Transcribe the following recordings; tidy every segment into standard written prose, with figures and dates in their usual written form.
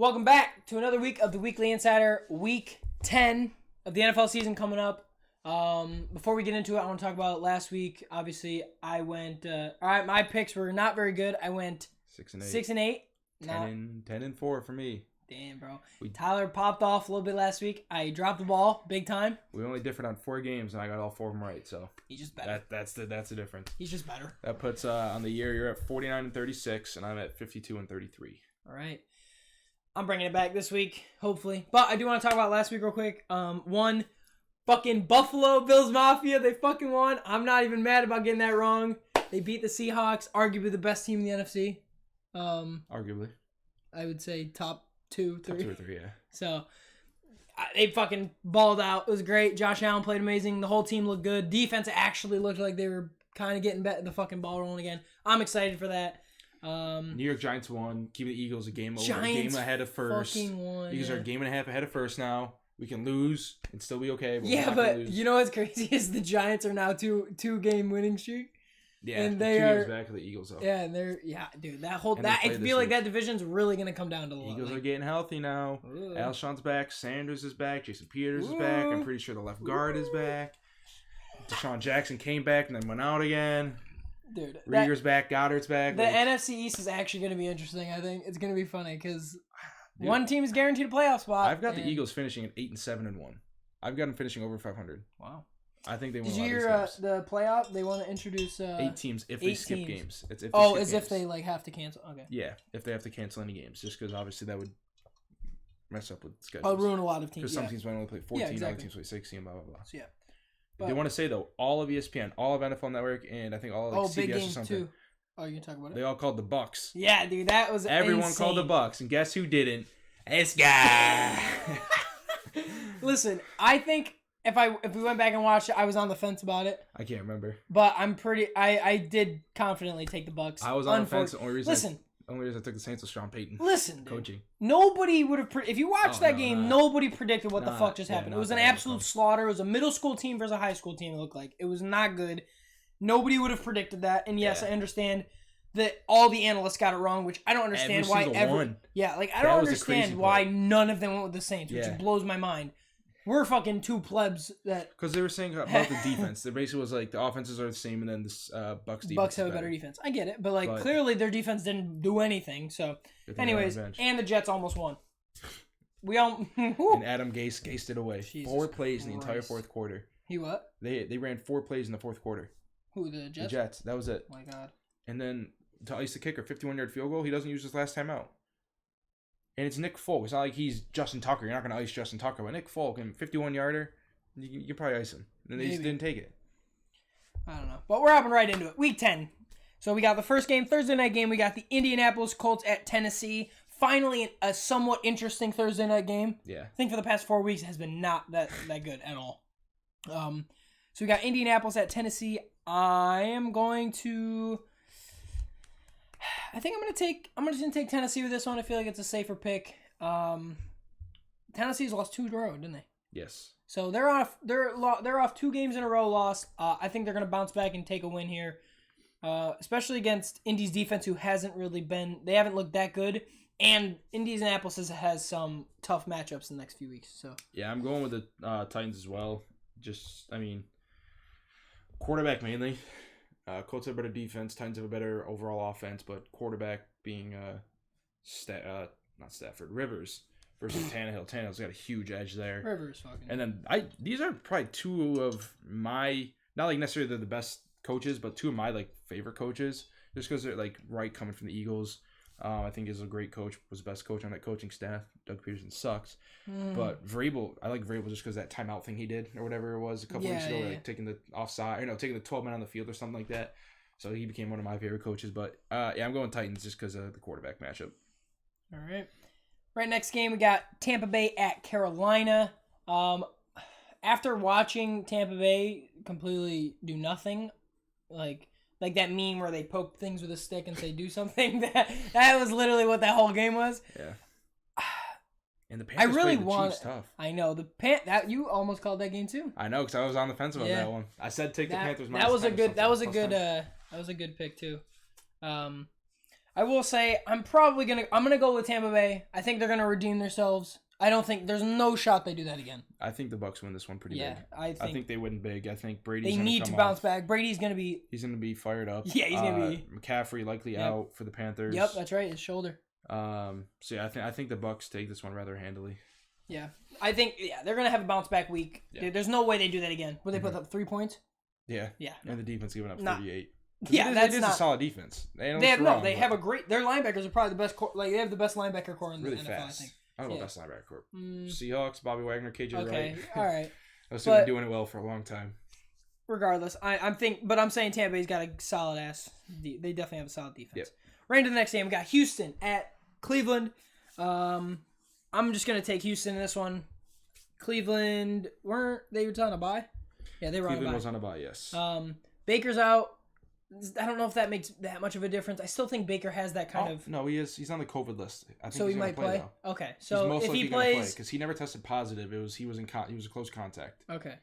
Welcome back to another week of the Weekly Insider, week 10 of the NFL season coming up. Before we get into it, I want to talk about last week. Obviously, I went, all right, my picks were not very good. I went 6-8. 10-4 for me. Damn, bro. Tyler popped off a little bit last week. I dropped the ball big time. We only differed on 4 games, and I got all 4 of them right. So he's just better. That's the difference. He's just better. That puts on the year you're at 49-36, and I'm at 52-33. All right. I'm bringing it back this week, hopefully. But I do want to talk about last week real quick. One, fucking Buffalo Bills Mafia. They fucking won. I'm not even mad about getting that wrong. They beat the Seahawks, arguably the best team in the NFC. Arguably. I would say top 2, 3. Top 2 or 3, yeah. So, they fucking balled out. It was great. Josh Allen played amazing. The whole team looked good. Defense actually looked like they were kind of getting the fucking ball rolling again. I'm excited for that. New York Giants won. Keep the Eagles a game over. Giants a game ahead of first. Fucking won. Eagles are a game and a half ahead of first now. We can lose and still be okay. But you know what's crazy is the Giants are now two game winning streak. Yeah, and they 2 are games back to the Eagles though. Yeah, and dude, I feel like that division's really gonna come down to the Eagles are getting healthy now. Alshon's back. Sanders is back. Jason Peters is back. I'm pretty sure the left guard is back. Deshaun Jackson came back and then went out again. Dude, Rieger's back. Goddard's back. The NFC East is actually going to be interesting. I think it's going to be funny because one team is guaranteed a playoff spot. I've got the Eagles finishing at 8-7-1. I've got them finishing over 500. Wow. I think they won. Did you hear the playoff? They want to introduce 8 teams if they skip games. It's if they have to cancel. Okay. Yeah, if they have to cancel any games, just because obviously that would mess up with schedules. I'll ruin a lot of teams. Because some teams might only play 14, other teams play 16, blah blah blah. So, yeah. But they want to say though, all of ESPN, all of NFL Network, and I think all of CBS big game or something. Too. Oh, you can talk about it. They all called the Bucks. Yeah, dude, that was everyone insane. called the Bucks, and guess who didn't? This guy. Listen, I think if we went back and watched it, I was on the fence about it. I can't remember. But I did confidently take the Bucks. I was on the fence. The only reason I took the Saints was Sean Payton. Listen, dude, coaching. Nobody would have. If you watched that game, nobody predicted what the fuck just happened. It was an absolute slaughter. It was a middle school team versus a high school team. It looked like it was not good. Nobody would have predicted that. And yes, I understand that all the analysts got it wrong, which I don't understand why. I don't understand why none of them went with the Saints, which blows my mind. We're fucking two plebs that. Because they were saying about the defense. The basically was like the offenses are the same, and then the Bucks defense. Bucks have a better defense. I get it, but clearly their defense didn't do anything. So, anyways, and the Jets almost won. We all. And Adam Gase cased it away. Jesus 4 plays in the entire fourth quarter. He what? They ran 4 plays in the fourth quarter. Who, the Jets? The Jets. That was it. Oh my God. And then to ice the kicker, 51-yard field goal. He doesn't use his last time out. And it's Nick Folk. It's not like he's Justin Tucker. You're not going to ice Justin Tucker. But Nick Folk, and 51-yarder, you can probably ice him. And they just didn't take it. I don't know. But we're hopping right into it. Week 10. So we got the first game, Thursday night game. We got the Indianapolis Colts at Tennessee. Finally, a somewhat interesting Thursday night game. Yeah. I think for the past 4 weeks, it has been not that good at all. So we got Indianapolis at Tennessee. I'm just gonna take Tennessee with this one. I feel like it's a safer pick. Tennessee's lost 2 in a row, didn't they? Yes. So they're off 2 games in a row lost. I think they're gonna bounce back and take a win here. Especially against Indy's defense, who they haven't looked that good. And Indianapolis has some tough matchups in the next few weeks. So yeah, I'm going with the Titans as well. Quarterback mainly. Colts have a better defense. Titans have a better overall offense, but quarterback being not Stafford, Rivers versus Tannehill. Tannehill's got a huge edge there. Rivers fucking. And then these are probably 2 of my, not like necessarily they're the best coaches, but 2 of my like favorite coaches, just because they're like Wright coming from the Eagles. I think is a great coach, was the best coach on that coaching staff. Doug Peterson sucks. But Vrabel, I like Vrabel just because that timeout thing he did or whatever it was a couple weeks ago, like taking the offside, taking the 12 men on the field or something like that. So he became one of my favorite coaches. But I'm going Titans just because of the quarterback matchup. All right. Right, next game we got Tampa Bay at Carolina. After watching Tampa Bay completely do nothing, like that meme where they poke things with a stick and say do something. That was literally what that whole game was. Yeah. And the Panthers played the Chiefs tough. I know that you almost called that game too. I know because I was on the fence about that one. I said take the Panthers. That was a good pick too. I will say I'm gonna go with Tampa Bay. I think they're gonna redeem themselves. I don't think there's no shot they do that again. I think the Bucks win this one pretty big. I think they win big. I think Brady's they gonna need come to bounce off. back. Brady's gonna be. He's gonna be fired up. Yeah, he's gonna be. McCaffrey likely out for the Panthers. Yep, that's right. His shoulder. So yeah, I think the Bucks take this one rather handily. Yeah, I think they're gonna have a bounce back week. Yeah. There's no way they do that again. Would they put up 3 points? Yeah. Yeah. And the defense giving up Not- 38. Yeah, that's it is not a solid defense. They have a great. Their linebackers are probably the best. They have the best linebacker core in the really NFL. fast. I think. I don't know Yeah. best linebacker core. Seahawks, Bobby Wagner, KJ Okay, Wright. all right. I was been doing it well for a long time. Regardless, but I'm saying Tampa Bay's got a solid ass. They definitely have a solid defense. Yep. Right into the next game, we got Houston at Cleveland. I'm just gonna take Houston in this one. Cleveland weren't they were on a bye? Yeah, they were Cleveland on a bye. was on a bye, yes. Baker's out. I don't know if that makes that much of a difference. I still think Baker has that kind of. No, he is. He's on the COVID list. I think So he's he might play. Though. Okay, He's so most if he likely gonna play plays, because he never tested positive. He was a close contact. okay,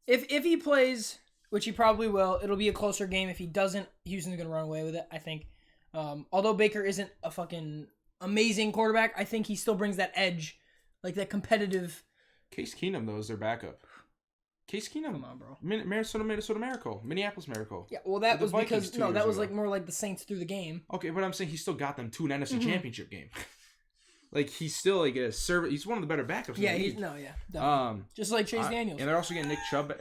if he plays, which he probably will, it'll be a closer game. If he doesn't, Houston's gonna run away with it. I think. Although Baker isn't a fucking amazing quarterback, I think he still brings that edge, like that competitive. Case Keenum though is their backup. Case Keenum, Come on, bro. Minnesota Miracle, Minneapolis Miracle. Yeah, well, that The was Vikings because 2 no, years that was ago. like more like the Saints through the game. Okay, but I'm saying he still got them to an NFC Mm-hmm. Championship game. Like he's still like a servant. He's one of the better backups. Yeah, in the he's league. definitely. Just like Chase Daniels. And they're also getting Nick Chubb.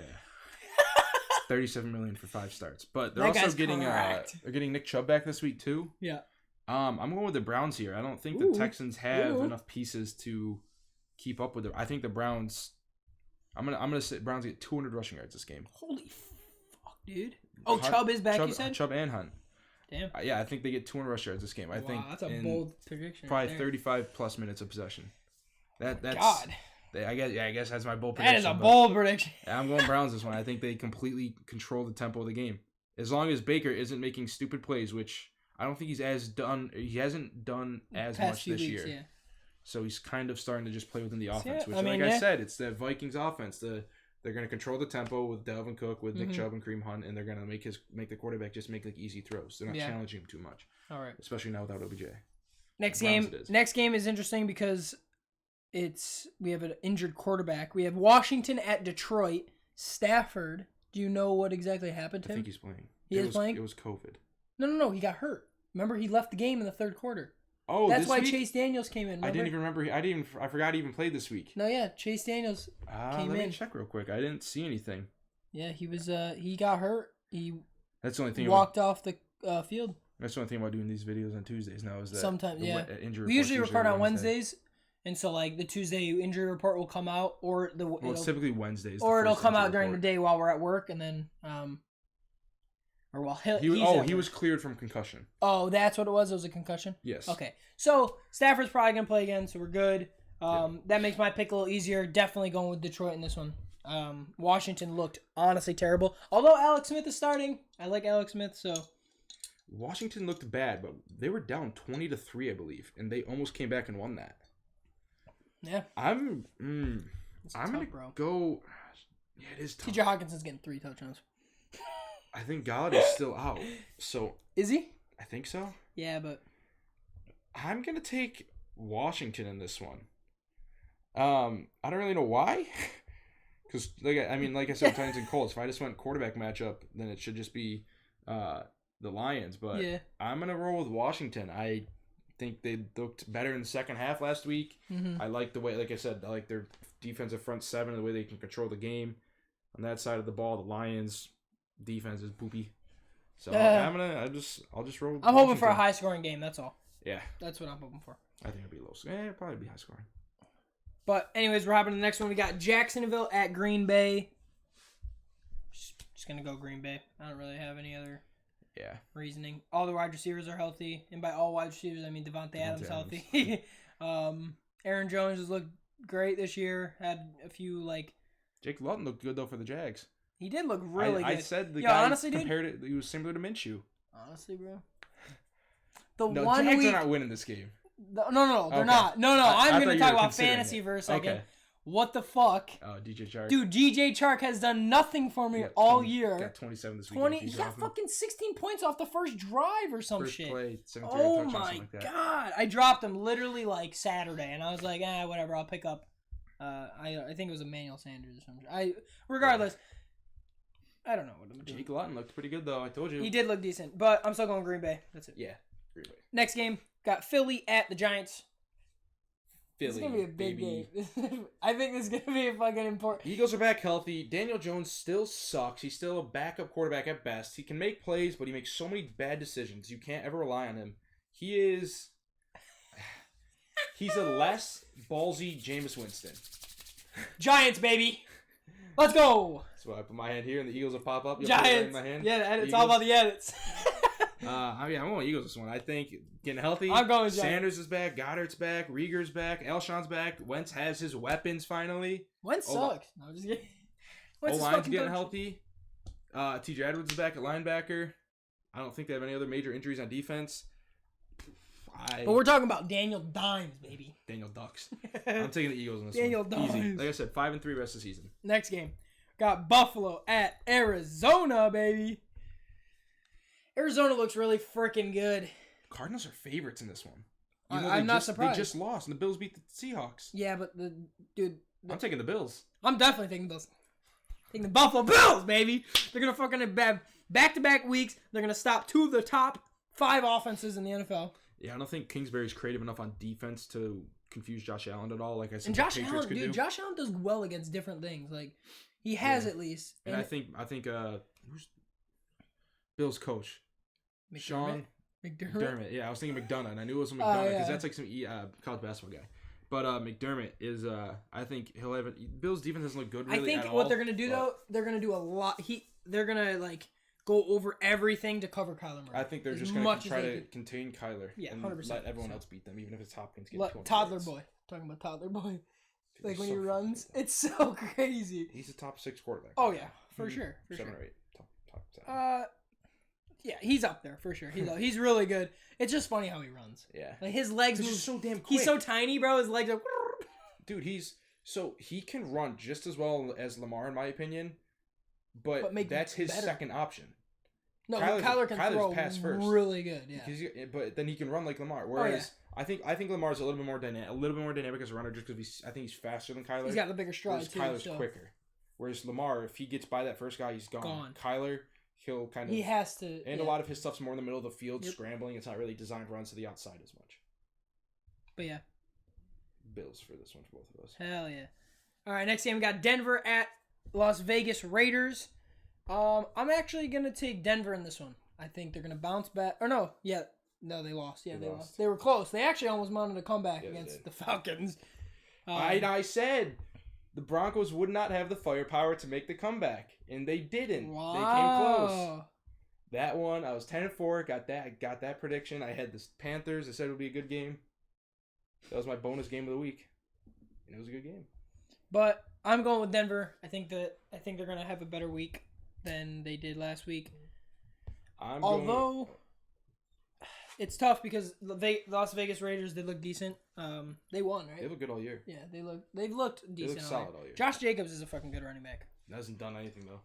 37 million for 5 starts, but they're That also guy's getting cracked. they're getting Nick Chubb back this week too. Yeah. I'm going with the Browns here. I don't think Ooh. the Texans have Ooh. enough pieces to keep up with them. I think the Browns. I'm gonna say Browns get 200 rushing yards this game. Holy fuck, dude. Oh, Hunt- Chubb is back. You said. Chubb and Hunt. Damn. Yeah, I think they get 200 rush yards this game. I think That's a in bold prediction. probably right there. 35 plus minutes of possession. That's God. I guess that's my bold That prediction. is a but bold prediction. I'm going Browns this one. I think they completely control the tempo of the game. As long as Baker isn't making stupid plays, which I don't think he hasn't done as Past much few this weeks, year. yeah. So he's kind of starting to just play within the offense, Yeah, which, I mean, I yeah. said, it's the Vikings offense. They're going to control the tempo with Dalvin Cook, with Nick Chubb and Kareem Hunt, and they're going to make the quarterback just make like easy throws. They're not Yeah. challenging him too much, All right. especially now without OBJ. Next Browns game. it is. Next game is interesting because we have an injured quarterback. We have Washington at Detroit. Stafford. Do you know what exactly happened to I him? think he's playing. He is playing? It was COVID. No. He got hurt. Remember, he left the game in the third quarter. Oh, That's this why week? Chase Daniels came in. Remember? I didn't even remember. I forgot he even played this week. No, yeah, Chase Daniels came Let in. me check real quick. I didn't see anything. Yeah, he was. He got hurt. He That's the only thing. walked off the field. That's the only thing about doing these videos on Tuesdays now is that Sometimes, yeah. Injury We usually reports record on Wednesday. Wednesdays, and so like the Tuesday injury report will come out, or Well, it's typically Wednesdays. or it'll come out during the day while we're at work, and then or while He was cleared from concussion. Oh, that's what it was. It was a concussion. Yes. Okay, so Stafford's probably gonna play again, so we're good. That makes my pick a little easier. Definitely going with Detroit in this one. Washington looked honestly terrible. Although Alex Smith is starting, I like Alex Smith. So Washington looked bad, but they were down 20-3, I believe, and they almost came back and won that. yeah, I'm tough, gonna bro. go. Yeah, it is tough. T.J. Hawkinson's getting 3 touchdowns. I think Galladay's still out, so Is he? I think so. Yeah, but I'm gonna take Washington in this one. I don't really know why, because like I said, Titans and Colts. If I just went quarterback matchup, then it should just be the Lions. But yeah. I'm gonna roll with Washington. I think they looked better in the second half last week. Mm-hmm. I like the way, like I said, I like their defensive front seven and the way they can control the game. On that side of the ball, the Lions defense is poopy. So I'll just roll. I'm hoping for a high scoring game. That's all. Yeah, That's what I'm hoping for. I think it'll be low. It'll probably be high scoring. But anyways, we're hopping to the next one. We got Jacksonville at Green Bay. Just gonna go Green Bay. I don't really have any other Yeah. reasoning. All the wide receivers are healthy, and by all wide receivers, I mean Devontae Adams healthy. Aaron Jones has looked great this year. Had a few Jake Luton looked good though for the Jags. he did look really I good. said the Yo, guy honestly, dude, compared it. He was similar to Minshew. honestly, bro. The No, one Jags week, are not winning this game. no, they're Okay. not. No, I I'm thought going to you talk were about considering fantasy it. for a second. Okay. What the fuck? DJ Chark. Dude, DJ Chark has done nothing for me all year. Got 27 this week. 20. He got fucking 16 points off the first drive or some shit. Play, 17 oh touchdowns, my like that. god! I dropped him literally like Saturday, and I was like, whatever. I'll pick up. I think it was Emmanuel Sanders or something. Regardless, I don't know what I'm doing. Jake Luton looked pretty good though. I told you. He did look decent, but I'm still going Green Bay. That's it. Yeah, Green Bay. Next game got Philly at the Giants. Philly, It's gonna be a big baby. game. I think this is gonna be a fucking important. Eagles are back healthy. Daniel Jones still sucks. He's still a backup quarterback at best. He can make plays, but he makes so many bad decisions. You can't ever rely on him. He's a less ballsy Jameis Winston. Giants, baby. Let's go. So I put my hand here, and the Eagles will pop up. You'll Giants. put it right in my hand. Yeah, it's all about the edits. I'm going Eagles this one. I think getting healthy. I'm going Giants. Sanders is back. Goddard's back. Rieger's back. Alshon's back. Wentz has his weapons finally. Wentz sucks. No, I'm just kidding. O-line's getting healthy. TJ Edwards is back at linebacker. I don't think they have any other major injuries on defense. But we're talking about Daniel Dimes, baby. Daniel Ducks. I'm taking the Eagles in this Daniel one. Easy. Dimes. Like I said, 5-3 rest of the season. Next game. Got Buffalo at Arizona, baby. Arizona looks really freaking good. Cardinals are favorites in this one. I'm not surprised. They just lost, and the Bills beat the Seahawks. Yeah, but I'm taking the Bills. I'm definitely taking the Bills. Taking the Buffalo Bills, baby. They're going to fucking have back-to-back weeks. They're going to stop 2 of the top 5 offenses in the NFL. Yeah, I don't think Kingsbury's creative enough on defense to confuse Josh Allen at all. Like I said, And Josh Allen does well against different things. Like, he has at least. And I think who's Bills coach? Sean McDermott. Yeah, I was thinking McDonough, and I knew it was McDonough because that's like some college basketball guy. But McDermott is, I think he'll have it. Bills' defense doesn't look good. Really I think what they're gonna do though, they're gonna do a lot. They're gonna like go over everything to cover Kyler Murray. I think they're just gonna try to contain Kyler. Yeah, and 100%. let everyone else beat them, even if it's Hopkins getting 200 toddler yards. boy. Talking about toddler boy. Dude, Like when so he runs, it's so crazy. He's a top 6 quarterback. Oh yeah, for sure. 7 or 8. Top 7. Yeah, he's up there for sure. He's really good. It's just funny how he runs. Yeah. Like his legs move so damn quick. He's so tiny, bro. His legs are. Dude, he can run just as well as Lamar in my opinion, but that's his second option. No, Kyler can throw pass first. Really good. Yeah. But then he can run like Lamar. Whereas I think Lamar's a little bit more dynamic as a runner, just because I think he's faster than Kyler. He's got the bigger stride too. Kyler's quicker. Whereas Lamar, if he gets by that first guy, he's gone. Kyler, he'll kind of. He has to. And a lot of his stuff's more in the middle of the field, scrambling. It's not really designed runs to the outside as much. But yeah. Bills for this one for both of us. Hell yeah. All right, next game we got Denver at Las Vegas Raiders. I'm actually going to take Denver in this one. I think they're going to bounce back. Or no, they lost. Yeah, they lost. They were close. They actually almost mounted a comeback against the Falcons. I said the Broncos would not have the firepower to make the comeback, and they didn't. Wow. They came close. That one, I was 10-4. Got that prediction. I had the Panthers. I said it would be a good game. That was my bonus game of the week, and it was a good game. But I'm going with Denver. I think they're going to have a better week than they did last week. Although it's tough because the Las Vegas Raiders, they look decent. They won, right? They look good all year. Yeah, they've looked decent. They look solid all year. Josh Jacobs is a fucking good running back. Hasn't done anything though.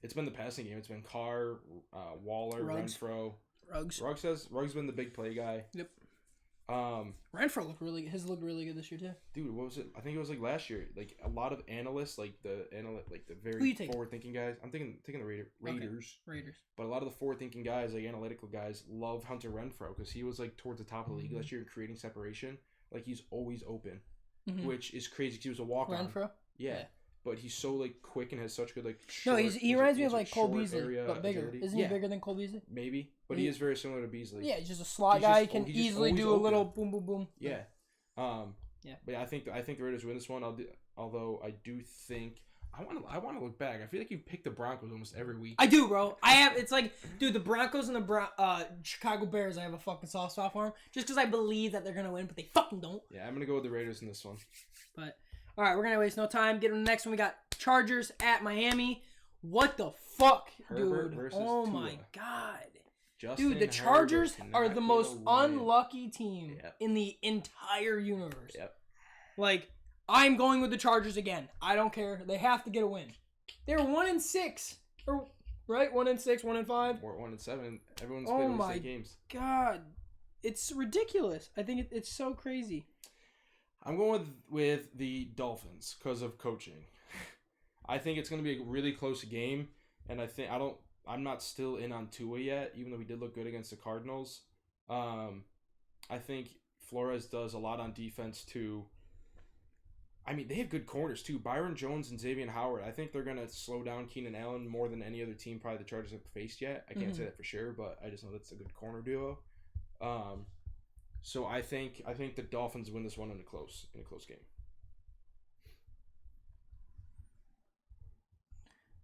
It's been the passing game. It's been Carr, Waller, Renfro. Ruggs been the big play guy. Yep. Renfro looked really good this year too. Dude, what was it? I think it was like last year. Like a lot of analysts, like the very forward-thinking guys. I'm taking the Raiders. Okay. Raiders. But a lot of the forward-thinking guys, like analytical guys, love Hunter Renfro because he was like towards the top of the league last year, creating separation. Like he's always open, which is crazy. 'Cause he was a walk-on. Renfro. Yeah. But he's so like quick and has such good like. He reminds me of like Cole Beasley, but bigger. Agility. Isn't he bigger than Cole Beasley? Maybe, but he is very similar to Beasley. Yeah, he's just a slot guy. He can easily do a little boom, boom, boom. Yeah. But yeah, I think the Raiders win this one. Although I do think I want to look back. I feel like you pick the Broncos almost every week. I do, bro. I have. It's like, dude, the Broncos and the Chicago Bears. I have a fucking soft spot for them, just because I believe that they're gonna win, but they fucking don't. Yeah, I'm gonna go with the Raiders in this one. But all right, we're gonna waste no time. Get to the next one. We got Chargers at Miami. What the fuck, Herbert dude? versus Oh Tua. my god. Justin Dude, the Chargers Herbert are the cannot most get away. unlucky team in the entire universe. Yep. Like, I'm going with the Chargers again. I don't care. They have to get a win. They're 1-6. Or, right? 1-6, 1-5. Or 1-7. Everyone's played over 6 games. God. It's ridiculous. I think it's so crazy. I'm going with the Dolphins because of coaching. I think it's going to be a really close game, and I'm not still in on Tua yet, even though he did look good against the Cardinals. I think Flores does a lot on defense too. I mean, they have good corners too. Byron Jones and Xavier Howard. I think they're going to slow down Keenan Allen more than any other team probably the Chargers have faced yet. I can't say that for sure, but I just know that's a good corner duo. So I think the Dolphins win this one in a close game.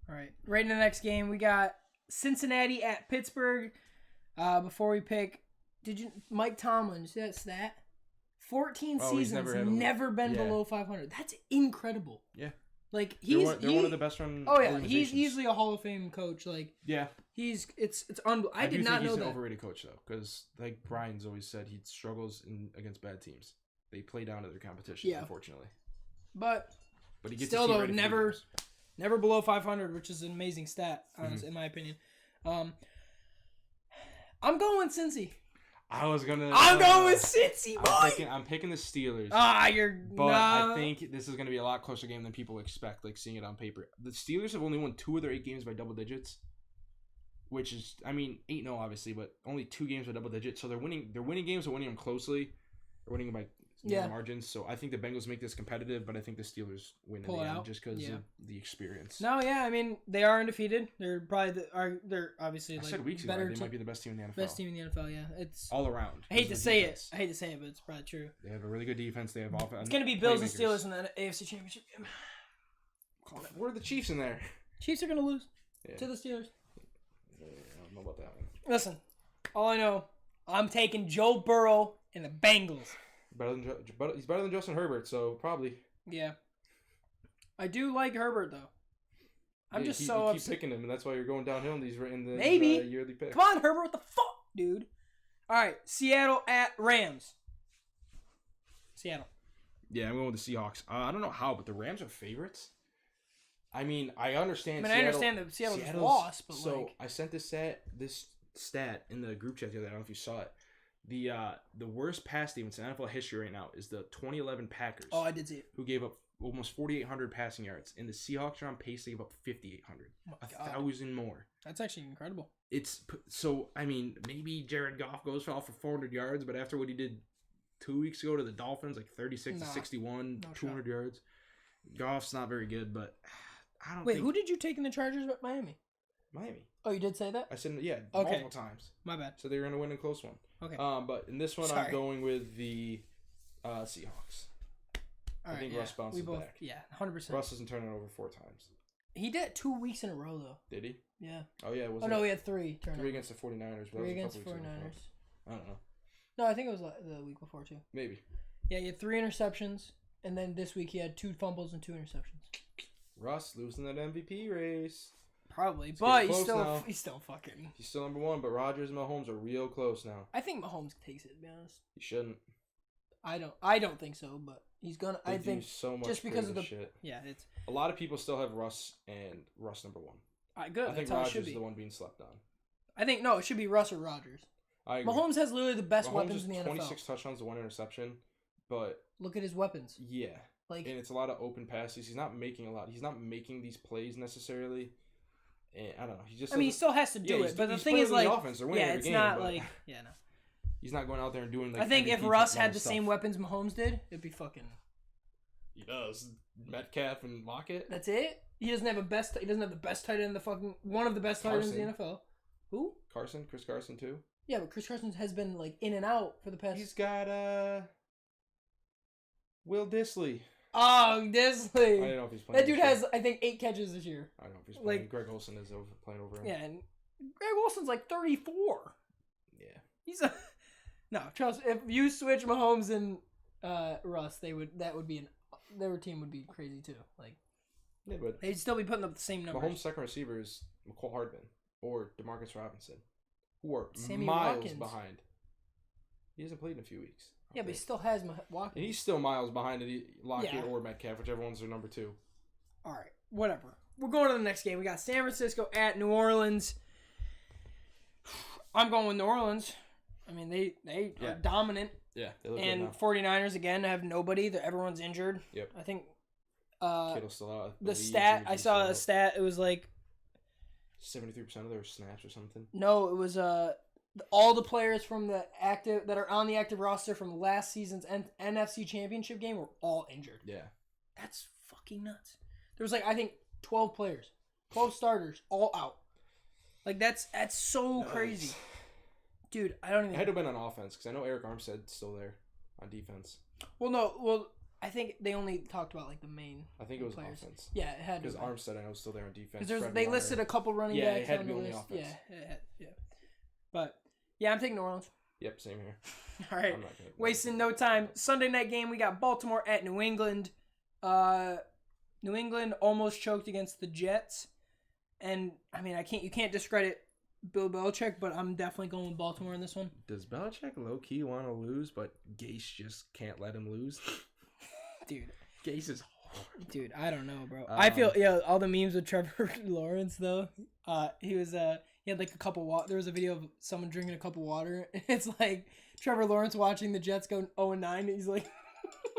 All right. Right in the next game, we got Cincinnati at Pittsburgh. Before we pick, Mike Tomlin, see that stat? 14 seasons, never been below 500. That's incredible. Yeah. Like they're one of the best run. Oh yeah, he's easily a Hall of Fame coach. Like yeah, it's unbelievable. I did not know that. He's an overrated coach though, because like Brian's always said, he struggles against bad teams. They play down to their competition, unfortunately. But he gets still though never below 500, which is an amazing stat, honestly, in my opinion. I'm going with Cincy. I'm going with Cincy, boy. I'm picking the Steelers. I think this is going to be a lot closer game than people expect, like seeing it on paper. The Steelers have only won 2 of their 8 games by double digits, which is, 8-0 obviously, but only 2 games by double digits. So they're winning games, they're winning them closely. They're winning them by margins. So I think the Bengals make this competitive, but I think the Steelers win in the end just because of the experience. No, yeah, they are undefeated. They're probably they're obviously I said weeks ago they might be the best team in the NFL. Best team in the NFL, yeah. It's all around. I hate to say it, but it's probably true. They have a really good defense. They have offense. It's gonna be Bills and Steelers in the AFC Championship game. Where are the Chiefs in there? Chiefs are gonna lose to the Steelers. Yeah, I don't know about that one. Listen, all I know, I'm taking Joe Burrow and the Bengals. He's better than Justin Herbert, so probably. Yeah. I do like Herbert, though. I'm just so upset. You keep picking him, and that's why you're going downhill in the yearly picks. Come on, Herbert, what the fuck, dude? All right, Seattle at Rams. Seattle. Yeah, I'm going with the Seahawks. I don't know how, but the Rams are favorites. I understand. I understand that Seattle's lost, but I sent this stat in the group chat the other day. I don't know if you saw it. The worst pass defense in NFL history right now is the 2011 Packers. Oh, I did see it. Who gave up almost 4,800 passing yards. And the Seahawks are on pace to give up 5,800. 1,000 more. That's actually incredible. Maybe Jared Goff goes off for 400 yards, but after what he did 2 weeks ago to the Dolphins, like 36-61, 200 yards. Goff's not very good, but I don't think... Wait, who did you take in the Chargers at Miami? Oh, you did say that? I said, multiple times. My bad. So they were going to win a close one. Okay. But in this one, I'm going with the Seahawks. I think Russ bounces back. Yeah, 100%. Russ hasn't turned it over 4 times. He did it 2 weeks in a row, though. Did he? Yeah. Oh, yeah. No, he had 3 turnovers. 3 against the 49ers. But 3 against the 49ers. I don't know. No, I think it was the week before, too. Maybe. Yeah, he had 3 interceptions, and then this week he had 2 fumbles and 2 interceptions. Russ losing that MVP race. Probably, but he's still fucking... He's still number 1, but Rodgers and Mahomes are real close now. I think Mahomes takes it, to be honest. He shouldn't. I don't think so, but he's gonna... They do so much just because of the shit. Yeah, it's... A lot of people still have Russ number 1. Good. I think Rodgers is the one being slept on. I think, no, it should be Russ or Rodgers. I agree. Mahomes has literally the best weapons in the NFL. 26 touchdowns to 1 interception, but... Look at his weapons. Yeah. And it's a lot of open passes. He's not making a lot. He's not making these plays necessarily. And I don't know. He just. He still has to do it. But the thing is, like, it's not like, no. He's not going out there and doing. Like, I think if Russ had the same weapons Mahomes did, it'd be fucking. He does. Metcalf and Lockett. That's it. He doesn't have He doesn't have the best tight end in the fucking one of the best tight ends in the NFL. Who? Chris Carson too. Yeah, but Chris Carson has been like in and out for the past. He's got Will Dissly. Oh, Disley. I don't know if he's playing. That dude has, I think, 8 catches this year. I don't know if he's playing. Like, Greg Olsen is playing over him. Yeah, and Greg Olsen's like 34. Yeah. He's a... No, trust if you switch Mahomes and Russ, their team would be crazy too. Like, yeah, but they'd still be putting up the same numbers. Mahomes' second receiver is McCole Hardman or Demarcus Robinson, who are Sammy miles Watkins. behind. He hasn't played in a few weeks. Yeah, but he still has Watkins. And he's still miles behind Lockett Yeah. or Metcalf, whichever one's their number 2. All right, whatever. We're going to the next game. We got San Francisco at New Orleans. I'm going with New Orleans. I mean, they are dominant. Yeah, they look And good 49ers, again, have nobody. Everyone's injured. Yep. I think Kittle's still out. the stat, I saw a stat, it was like 73% of their snaps or something. No, it was all the players from the active that are on the active roster from last season's NFC Championship game were all injured. Yeah. That's fucking nuts. There was like I think 12 players, 12 starters all out. Like that's so crazy. Dude, I don't even It had to have been on offense because I know Eric Armstead's still there on defense. Well, I think they only talked about like the main. I think it was players. offense. Yeah, it had to. Because Armstead, I know, is still there on defense. Because they listed a couple running Yeah, backs it had on to be the only list. offense. Yeah. But yeah, I'm taking New Orleans. Yep, same here. All right, I'm not gonna wasting no time. Sunday night game, we got Baltimore at New England. New England almost choked against the Jets, and I mean, you can't discredit Bill Belichick, but I'm definitely going with Baltimore in this one. Does Belichick low-key want to lose, but Gase just can't let him lose? Dude. Gase is hard. Dude, I don't know, bro. I feel, all the memes with Trevor Lawrence, though. He had like a cup of water. There was a video of someone drinking a cup of water. It's like Trevor Lawrence watching the Jets go 0-9. He's like,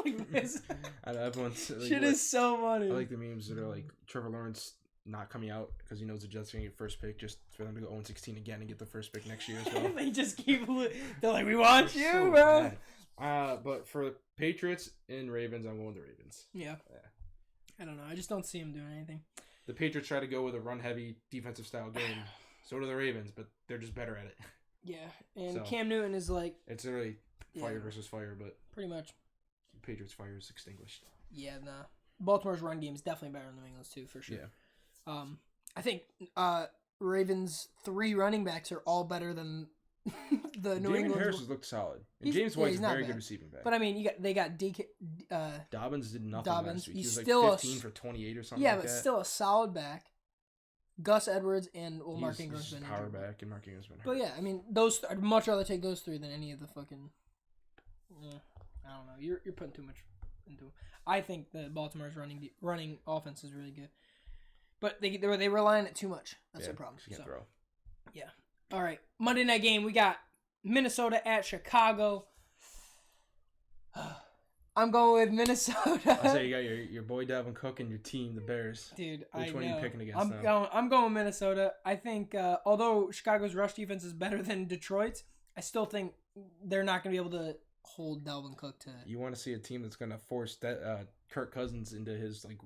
like this. I know, everyone's like, Shit is so funny. I like the memes that are like Trevor Lawrence not coming out because he knows the Jets are going to get first pick just for them to go 0-16 again and get the first pick next year as well. They just keep. They're like, we want you, so bro. Bad. But for Patriots and Ravens, I'm going with the Ravens. Yeah. I don't know. I just don't see him doing anything. The Patriots try to go with a run-heavy defensive style game. So do the Ravens, but they're just better at it. Yeah, and So, Cam Newton is like it's really fire versus fire, but pretty much. Patriots fire is extinguished. Yeah, nah. Baltimore's run game is definitely better than New England's too, for sure. Yeah. I think Ravens' 3 running backs are all better than the New Damon England. Harris has looked solid. And He's- James yeah, White's he's a not very bad. good receiving back. But I mean, they got DK. Dobbins did nothing Dobbins, last week. he's He was still like a 15 for 28 or something Yeah, like but that. still a solid back. Gus Edwards and Mark He's Ingram's just been power injured. back, and Mark Ingram's been hurt. But yeah, I mean, I'd much rather take those 3 than any of the fucking. I don't know. You're putting too much into. I think the Baltimore's running offense is really good, but they rely on it too much. That's their problem. 'cause you can't throw. Yeah. All right. Monday night game. We got Minnesota at Chicago. I'm going with Minnesota. I say you got your boy Dalvin Cook and your team, the Bears. Dude, Which one are you picking against I'm them? I'm going Minnesota. I think although Chicago's rush defense is better than Detroit's, I still think they're not going to be able to hold Dalvin Cook to. You want to see a team that's going to force that Kirk Cousins into his like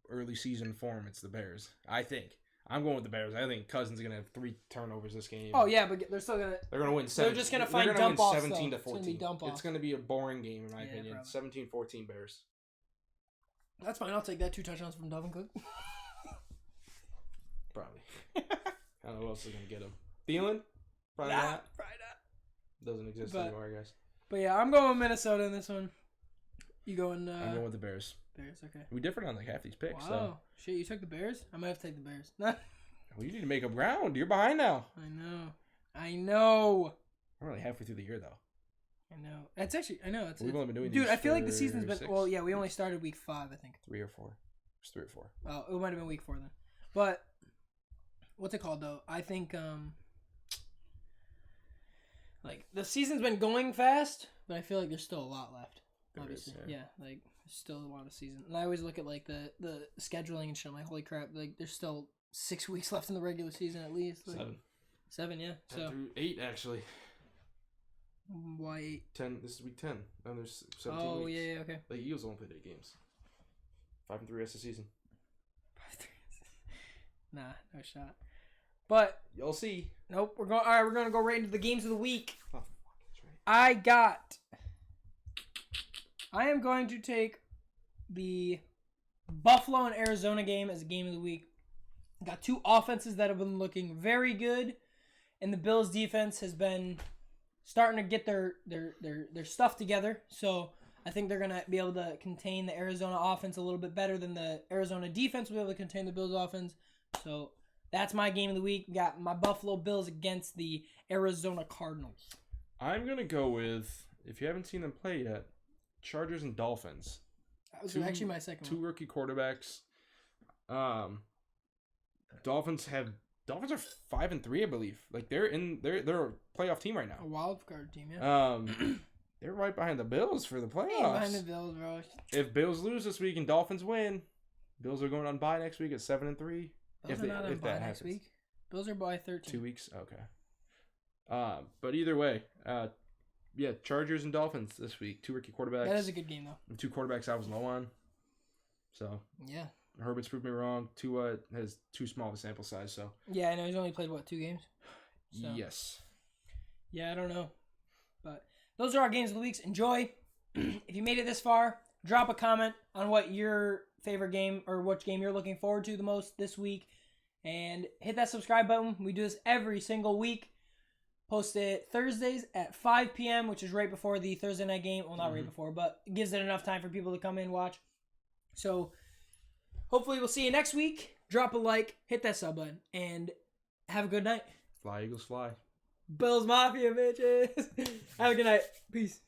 early season form? It's the Bears. I think. I'm going with the Bears. I think Cousins is going to have 3 turnovers this game. Oh yeah, but they're still gonna. They're going to win. They're just gonna find win dump offs, 17 though. to It's gonna 14. be dump offs. It's going to be a boring game in my Yeah, opinion. probably. 17-14 Bears. That's fine. I'll take that 2 touchdowns from Dalvin Cook. Probably. I don't know who else is going to get him. Thielen? Probably not. Probably not. Doesn't exist But- anymore, I guess. But yeah, I'm going with Minnesota in this one. You going? I'm going with the Bears. Bears. Okay. We differed on like half these picks. Wow. So. Shit, you took the Bears? I might have to take the Bears. Well, you need to make up ground. You're behind now. I know. We're only halfway through the year, though. I know. That's actually. I know. We've only been doing Dude, these I feel like the for season's been. 6. Well, yeah, we only started week 5, I think. 3 or 4. It's 3 or 4. Oh, it might have been week 4 then. But what's it called though? I think like the season's been going fast, but I feel like there's still a lot left. Obviously, yeah. Like there's still a lot of season. And I always look at like the scheduling and shit. I'm like, holy crap! Like there's still 6 weeks left in the regular season at least. Like, 7. 7, yeah. 10 So through 8, actually. why 8? 10. This is week 10. And there's 17 Oh weeks. yeah, okay. The Eagles only played 8 games. 5 and 3 rest of the season. Nah, no shot. But You'll see. nope, we're going. All right, we're gonna go right into the games of the week. Oh, fuck, that's right. I am going to take the Buffalo and Arizona game as a game of the week. Got 2 offenses that have been looking very good, and the Bills defense has been starting to get their stuff together. So I think they're gonna be able to contain the Arizona offense a little bit better than the Arizona defense will be able to contain the Bills offense. So that's my game of the week. Got my Buffalo Bills against the Arizona Cardinals. I'm going to go with if you haven't seen them play yet, Chargers and Dolphins. That was actually my second two one. rookie quarterbacks. Dolphins are 5-3, I believe. Like they're a playoff team right A now. wild card team, yeah. They're right behind the Bills for the playoffs. Hey, behind the Bills, bro. If Bills lose this week and Dolphins win, Bills are going on bye next week at 7-3. Bills If are not on bye next happens. week. Bills are by 13. 2 weeks, okay. But either way, yeah, Chargers and Dolphins this week. Two rookie quarterbacks. That is a good game, though. And two quarterbacks I was low on. So Yeah. Herbert's proved me wrong. Tua has too small of a sample size. So Yeah, I know he's only played, 2 games? So, yes. Yeah, I don't know. But those are our games of the weeks. Enjoy. If you made it this far, drop a comment on what your favorite game or which game you're looking forward to the most this week. And hit that subscribe button. We do this every single week. Post it Thursdays at 5 p.m., which is right before the Thursday night game. Well, not right before, but it gives it enough time for people to come in and watch. So hopefully we'll see you next week. Drop a like, hit that sub button, and have a good night. Fly, Eagles, fly. Bills Mafia, bitches. Have a good night. Peace.